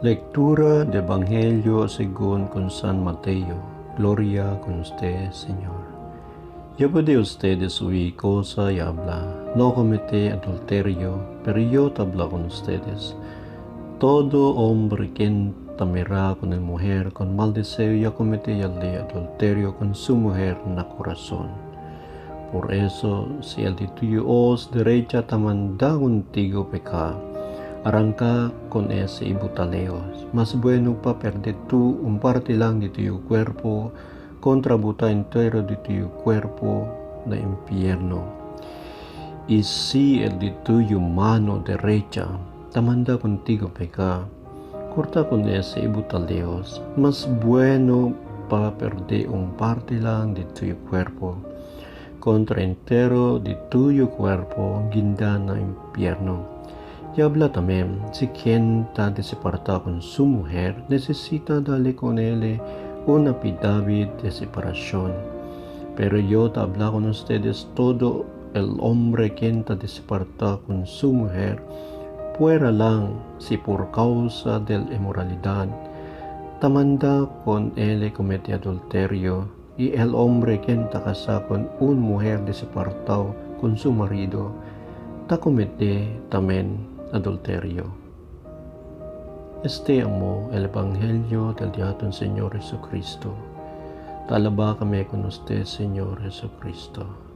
Lectura del Evangelio según con San Mateo. Gloria con usted, Señor. Yo puede ustedes oír cosa y habla. No comete adulterio, pero yo te hablo con ustedes. Todo hombre que tamerá con la mujer con mal deseo ya comete el adulterio con su mujer en el corazón. Por eso, si el de tuyo os derecha te manda contigo pecar, arranca con ese y butaleos. Más bueno pa perder tú un parte lang de tu cuerpo contra buta entero de tu cuerpo de infierno. Y si el de tuyo mano derecha te manda contigo pecar, corta con ese y butaleos. Más bueno pa perder un parte lang de tu cuerpo contra entero de tuyo cuerpo guindana infierno. Y habla también, si quien está desapartado con su mujer, necesita darle con él una affidavit de separación. Pero yo te hablo con ustedes, todo el hombre quien está desapartado con su mujer, fuera lang si por causa de la inmoralidad, te manda con él comete adulterio, y el hombre quien está casado con una mujer desapartado con su marido, te comete también adulterio. Este amo el Evangelio del Diaton Señor Jesucristo. Te alaba kami con usted, Señor Jesucristo.